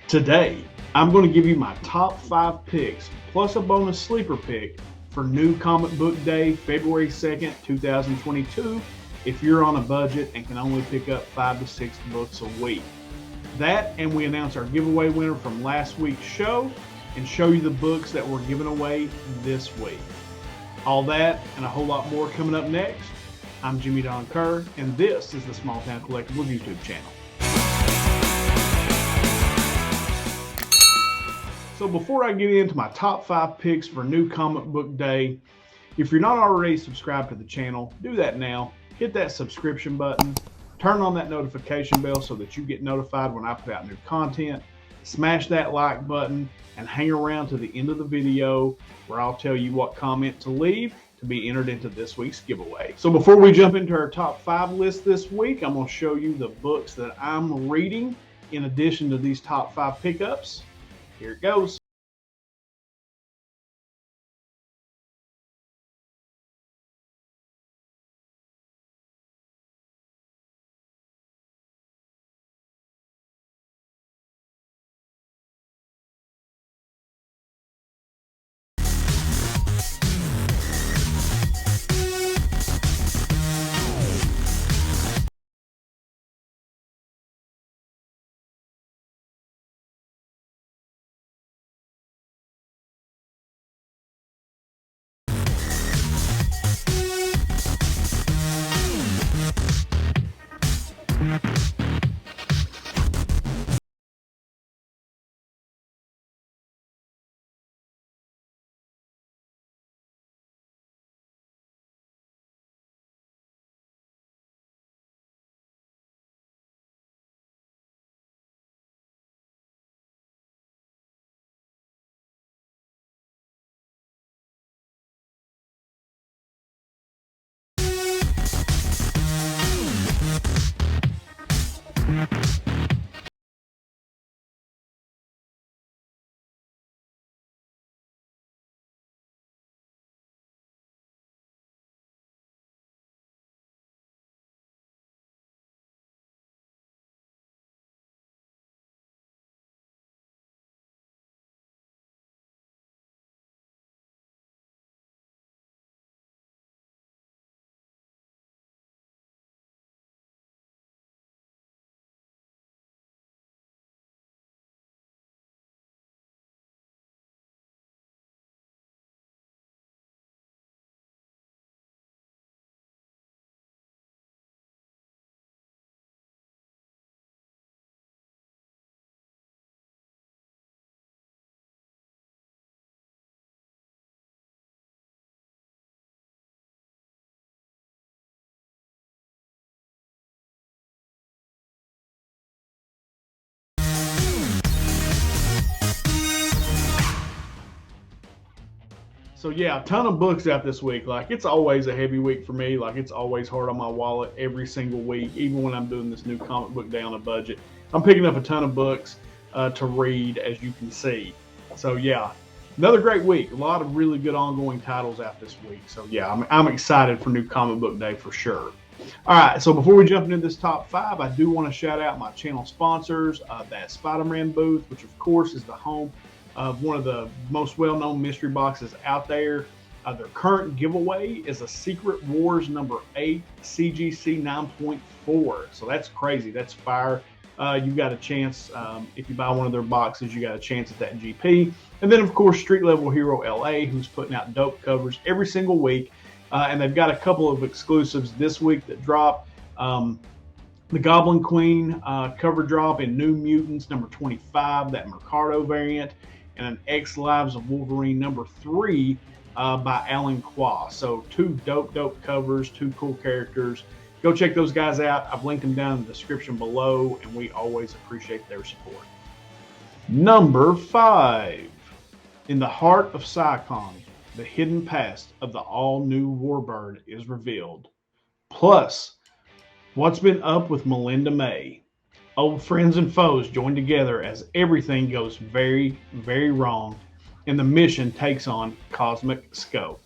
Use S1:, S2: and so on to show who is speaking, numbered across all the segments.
S1: Today, I'm going to give you my top 5 picks plus a bonus sleeper pick for New Comic Book Day, February 2nd, 2022, if you're on a budget and can only pick up 5 to 6 books a week. That, and we announce our giveaway winner from last week's show and show you the books that we're giving away this week. All that and a whole lot more coming up next. I'm Jimmy Don Kerr, and this is the Small Town Collectibles YouTube channel. So before I get into my top 5 picks for New Comic Book Day, if you're not already subscribed to the channel, do that now. Hit that subscription button, turn on that notification bell so that you get notified when I put out new content. Smash that like button and hang around to the end of the video where I'll tell you what comment to leave to be entered into this week's giveaway. So before we jump into our top 5 list this week, I'm going to show you the books that I'm reading in addition to these top 5 pickups. Here it goes. So yeah, a ton of books out this week. Like, it's always a heavy week for me. Like, it's always hard on my wallet every single week, even when I'm doing this New Comic Book Day on a budget. I'm picking up a ton of books to read, as you can see. So yeah, another great week. A lot of really good ongoing titles out this week. So yeah, I'm excited for New Comic Book Day for sure. All right, so before we jump into this top 5, I do want to shout out my channel sponsors, that Spider-Man booth, which of course is the home of one of the most well-known mystery boxes out there. Their current giveaway is a Secret Wars number 8 CGC 9.4. So that's crazy. That's fire. You got a chance, if you buy one of their boxes, you got a chance at that GP. And then, of course, Street Level Hero LA, who's putting out dope covers every single week. And they've got a couple of exclusives this week that drop. The Goblin Queen cover drop in New Mutants number 25, that Mercado variant, and an X Lives of Wolverine number 3 by Alan Qua. So 2 dope covers, 2 cool characters. Go check those guys out. I've linked them down in the description below, and we always appreciate their support. Number 5. In the heart of Psychon, the hidden past of the all-new Warbird is revealed. Plus, what's been up with Melinda May? Old friends and foes join together as everything goes very, very wrong, and the mission takes on cosmic scope.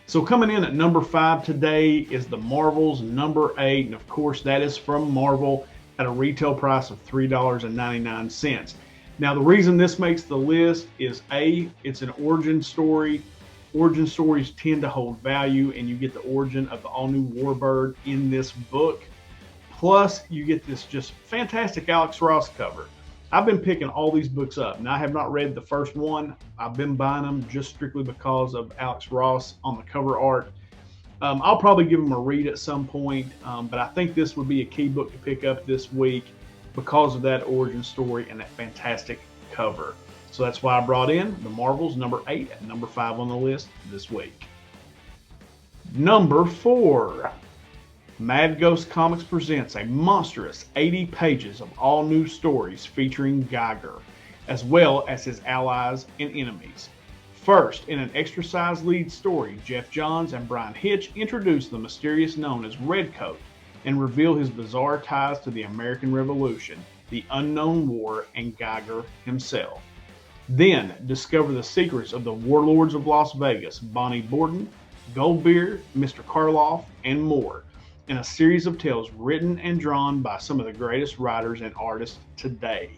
S1: So coming in at number 5 today is the Marvels number 8, and of course that is from Marvel at a retail price of $3.99. Now, the reason this makes the list is A, it's an origin story. Origin stories tend to hold value, and you get the origin of the all-new Warbird in this book. Plus, you get this just fantastic Alex Ross cover. I've been picking all these books up. Now, I have not read the first one. I've been buying them just strictly because of Alex Ross on the cover art. I'll probably give them a read at some point, but I think this would be a key book to pick up this week because of that origin story and that fantastic cover. So that's why I brought in the Marvels, number 8 and number 5 on the list this week. Number 4, Mad Ghost Comics presents a monstrous 80 pages of all new stories featuring Geiger, as well as his allies and enemies. First, in an extra-sized lead story, Jeff Johns and Brian Hitch introduce the mysterious known as Redcoat and reveal his bizarre ties to the American Revolution, the Unknown War, and Geiger himself. Then, discover the secrets of the Warlords of Las Vegas, Bonnie Borden, Goldbeard, Mr. Karloff, and more, in a series of tales written and drawn by some of the greatest writers and artists today.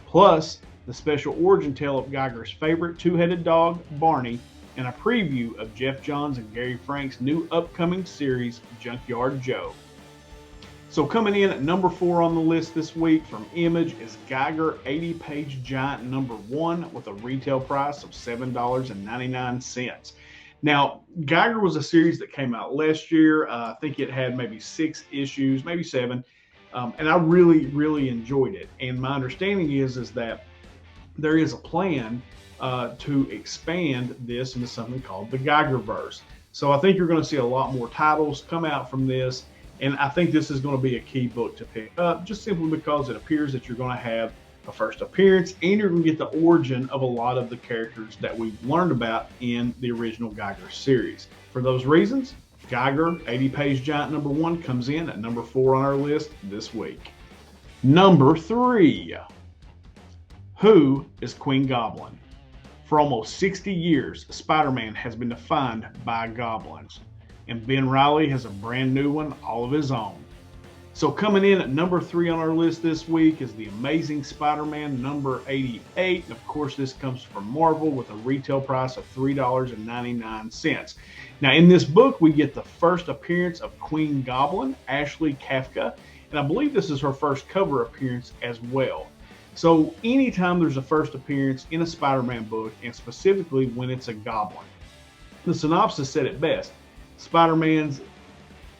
S1: Plus, the special origin tale of Geiger's favorite two-headed dog, Barney, and a preview of Jeff Johns and Gary Frank's new upcoming series, Junkyard Joe. So coming in at number 4 on the list this week from Image is Geiger 80-page giant number 1 with a retail price of $7.99. Now, Geiger was a series that came out last year. I think it had maybe 6 issues, maybe 7, and I really enjoyed it. And my understanding is that there is a plan to expand this into something called the Geigerverse. So I think you're going to see a lot more titles come out from this. And I think this is going to be a key book to pick up, just simply because it appears that you're going to have a first appearance and you're going to get the origin of a lot of the characters that we've learned about in the original Geiger series. For those reasons, Geiger 80-page giant number 1 comes in at number 4 on our list this week. Number 3. Who is Queen Goblin? For almost 60 years, Spider-Man has been defined by goblins, and Ben Reilly has a brand new one all of his own. So coming in at number 3 on our list this week is The Amazing Spider-Man number 88. And of course, this comes from Marvel with a retail price of $3.99. Now, in this book, we get the first appearance of Queen Goblin, Ashley Kafka, and I believe this is her first cover appearance as well. So anytime there's a first appearance in a Spider-Man book, and specifically when it's a goblin, the synopsis said it best. Spider-Man's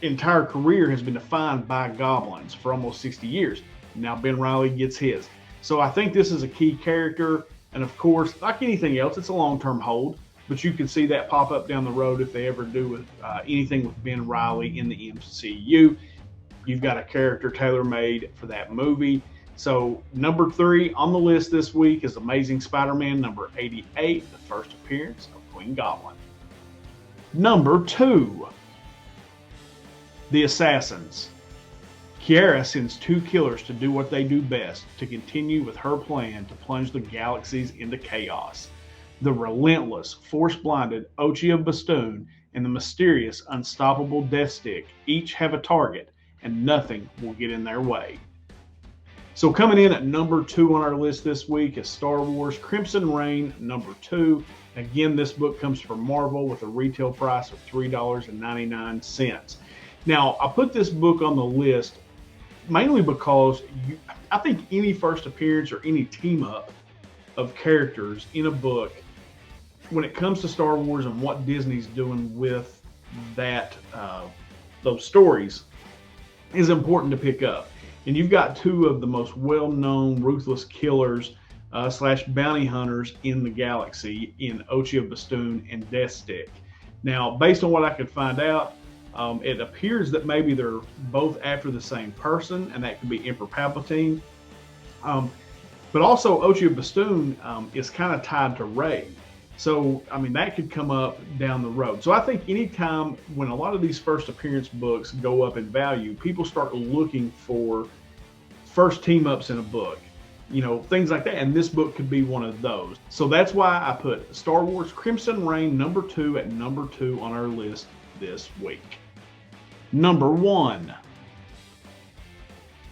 S1: entire career has been defined by goblins for almost 60 years. Now Ben Reilly gets his. So I think this is a key character. And of course, like anything else, it's a long-term hold. But you can see that pop up down the road if they ever do with anything with Ben Reilly in the MCU. You've got a character tailor-made for that movie. So number 3 on the list this week is Amazing Spider-Man number 88, the first appearance of Queen Goblin. Number 2, The Assassins. Kiara sends 2 killers to do what they do best, to continue with her plan to plunge the galaxies into chaos. The relentless, force-blinded Ochi of Bastoon and the mysterious, unstoppable Deathstick each have a target, and nothing will get in their way. So coming in at number 2 on our list this week is Star Wars Crimson Reign number 2. Again, this book comes from Marvel with a retail price of $3.99. Now, I put this book on the list mainly because I think any first appearance or any team up of characters in a book, when it comes to Star Wars and what Disney's doing with that those stories, is important to pick up. And you've got 2 of the most well-known ruthless killers slash bounty hunters in the galaxy in Ochi of Bastoon and Deathstick. Now, based on what I could find out, it appears that maybe they're both after the same person, and that could be Emperor Palpatine. But also, Ochi of Bastoon is kind of tied to Rey. So, I mean, that could come up down the road. So I think anytime when a lot of these first appearance books go up in value, people start looking for first team ups in a book. You know, things like that. And this book could be one of those. So that's why I put Star Wars Crimson Reign number 2 at number 2 on our list this week. Number 1.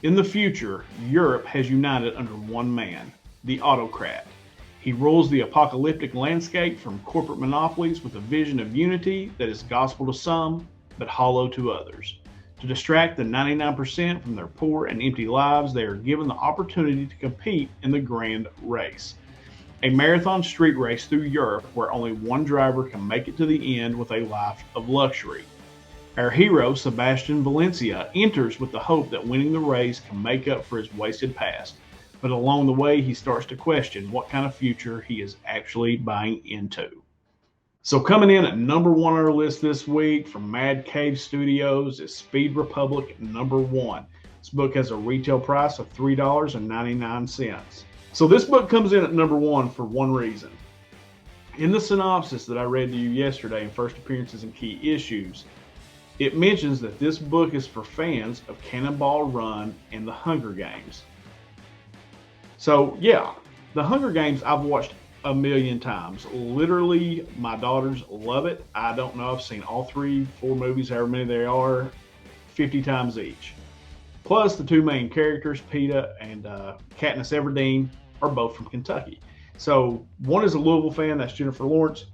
S1: In the future, Europe has united under one man. the autocrat. He rules the apocalyptic landscape from corporate monopolies with a vision of unity that is gospel to some, but hollow to others. To distract the 99% from their poor and empty lives, they are given the opportunity to compete in the grand race. A marathon street race through Europe where only one driver can make it to the end with a life of luxury. Our hero, Sebastian Valencia, enters with the hope that winning the race can make up for his wasted past. But along the way, he starts to question what kind of future he is actually buying into. So coming in at number 1 on our list this week from Mad Cave Studios is Speed Republic number 1. This book has a retail price of $3.99. So this book comes in at number 1 for one reason. In the synopsis that I read to you yesterday in First Appearances and Key Issues, it mentions that this book is for fans of Cannonball Run and the Hunger Games. So yeah, the Hunger Games I've watched a million times. Literally, my daughters love it. I don't know, I've seen all 3, 4 movies, however many there are, 50 times each. Plus, the 2 main characters, Peeta and Katniss Everdeen, are both from Kentucky. So one is a Louisville fan, that's Jennifer Lawrence.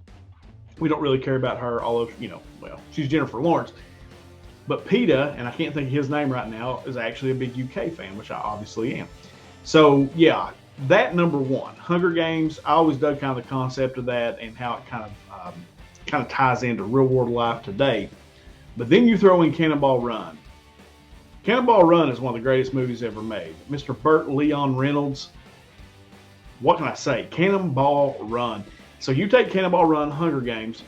S1: We don't really care about her, although, well, she's Jennifer Lawrence. But Peeta, and I can't think of his name right now, is actually a big UK fan, which I obviously am. So yeah, that number 1, Hunger Games. I always dug kind of the concept of that and how it kind of ties into real world life today. But then you throw in Cannonball Run. Cannonball Run is one of the greatest movies ever made. Mr. Burt Leon Reynolds. What can I say? Cannonball Run. So you take Cannonball Run, Hunger Games,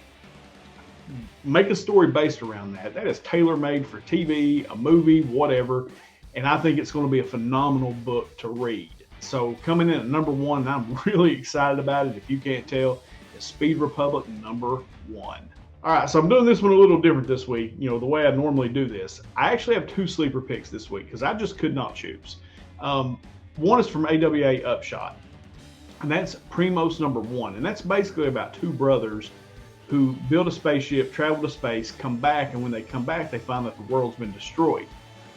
S1: make a story based around that. That is tailor-made for TV, a movie, whatever. And I think it's going to be a phenomenal book to read. So coming in at number 1, and I'm really excited about it, if you can't tell, is Speed Republic number 1. All right, so I'm doing this one a little different this week, the way I normally do this. I actually have 2 sleeper picks this week because I just could not choose. One is from AWA Upshot, and that's Primos number 1. And that's basically about 2 brothers who build a spaceship, travel to space, come back, and when they come back, they find that the world's been destroyed.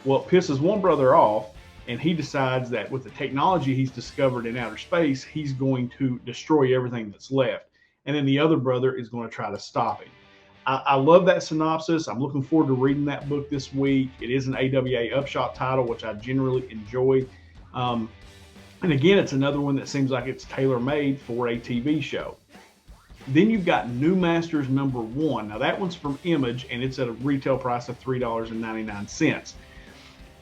S1: Well, it pisses one brother off, and he decides that with the technology he's discovered in outer space, he's going to destroy everything that's left. And then the other brother is going to try to stop him. I love that synopsis. I'm looking forward to reading that book this week. It is an AWA Upshot title, which I generally enjoy. And again, it's another one that seems like it's tailor-made for a TV show. Then you've got New Masters number 1. Now that one's from Image, and it's at a retail price of $3.99.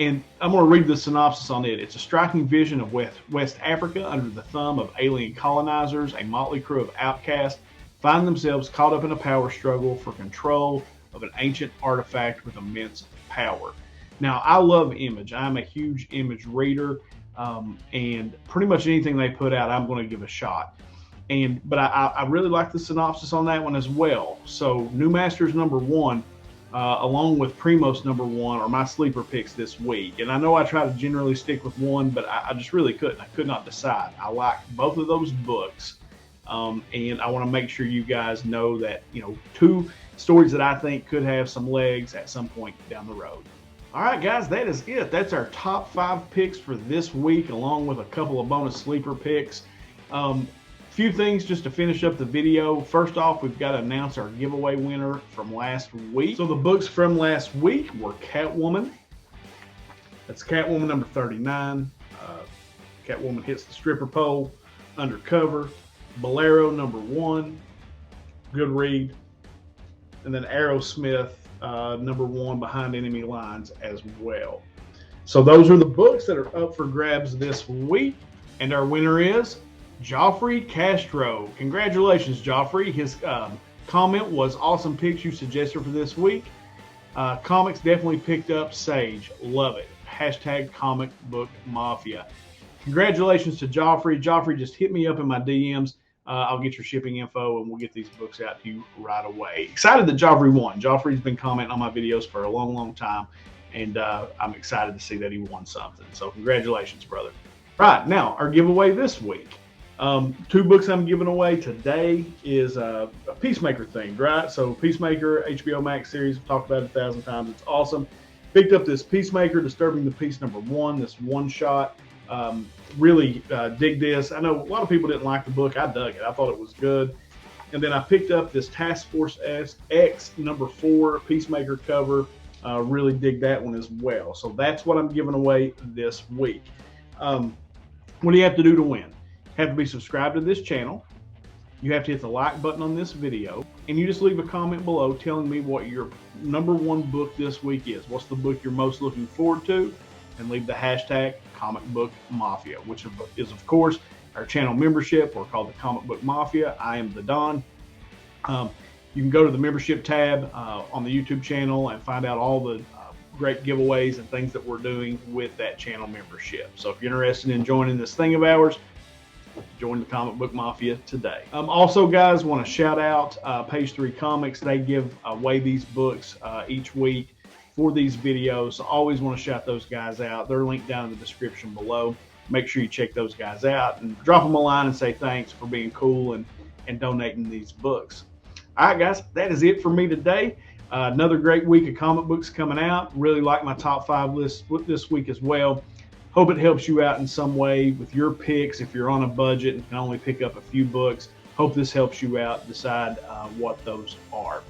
S1: And I'm going to read the synopsis on it. It's a striking vision of West Africa under the thumb of alien colonizers. A motley crew of outcasts find themselves caught up in a power struggle for control of an ancient artifact with immense power. Now, I love Image. I'm a huge Image reader, and pretty much anything they put out, I'm going to give a shot. But I really like the synopsis on that one as well. So New Masters number 1, along with Primos number 1, are my sleeper picks this week. And I know I try to generally stick with one, but I just really couldn't. I could not decide. I like both of those books. And I want to make sure you guys know that, 2 stories that I think could have some legs at some point down the road. All right, guys, that is it. That's our top 5 picks for this week, along with a couple of bonus sleeper picks. Few things just to finish up the video. First off, we've got to announce our giveaway winner from last week. So the books from last week were Catwoman. That's Catwoman number 39. Catwoman hits the stripper pole. Undercover. Bolero number 1. Good read. And then Aerosmith number 1, Behind Enemy Lines as well. So those are the books that are up for grabs this week. And our winner is Joffrey Castro. Congratulations, Joffrey. His comment was awesome picks you suggested for this week. Comics definitely picked up Sage. Love it. Hashtag comic book mafia. Congratulations to Joffrey. Joffrey, just hit me up in my DMs. I'll get your shipping info and we'll get these books out to you right away. Excited that Joffrey won. Joffrey's been commenting on my videos for a long, long time. And I'm excited to see that he won something. So congratulations, brother. Right, now our giveaway this week. 2 books I'm giving away today is a Peacemaker themed, right? So Peacemaker, HBO Max series, I've talked about it 1,000 times. It's awesome. Picked up this Peacemaker, Disturbing the Peace number 1, this one shot. Really dig this. I know a lot of people didn't like the book. I dug it. I thought it was good. And then I picked up this Task Force X #4 Peacemaker cover. Really dig that one as well. So that's what I'm giving away this week. What do you have to do to win? You have to be subscribed to this channel. You have to hit the like button on this video, and you just leave a comment below telling me what your #1 book this week is. What's the book you're most looking forward to? And leave the hashtag Comic Book Mafia, which is of course our channel membership. We're called the Comic Book Mafia. I am the Don. You can go to the membership tab on the YouTube channel and find out all the great giveaways and things that we're doing with that channel membership. So if you're interested in joining this thing of ours, join the Comic Book Mafia today. Also, guys, want to shout out Page 3 Comics. They give away these books each week for these videos. So always want to shout those guys out. They're linked down in the description below. Make sure you check those guys out and drop them a line and say thanks for being cool and donating these books. All right, guys, that is it for me today. Another great week of comic books coming out. Really like my top 5 list this week as well. Hope it helps you out in some way with your picks if you're on a budget and can only pick up a few books. Hope this helps you out decide what those are.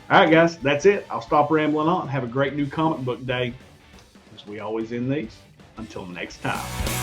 S1: All right, guys, that's it. I'll stop rambling on. Have a great new comic book day, as we always end these. Until next time.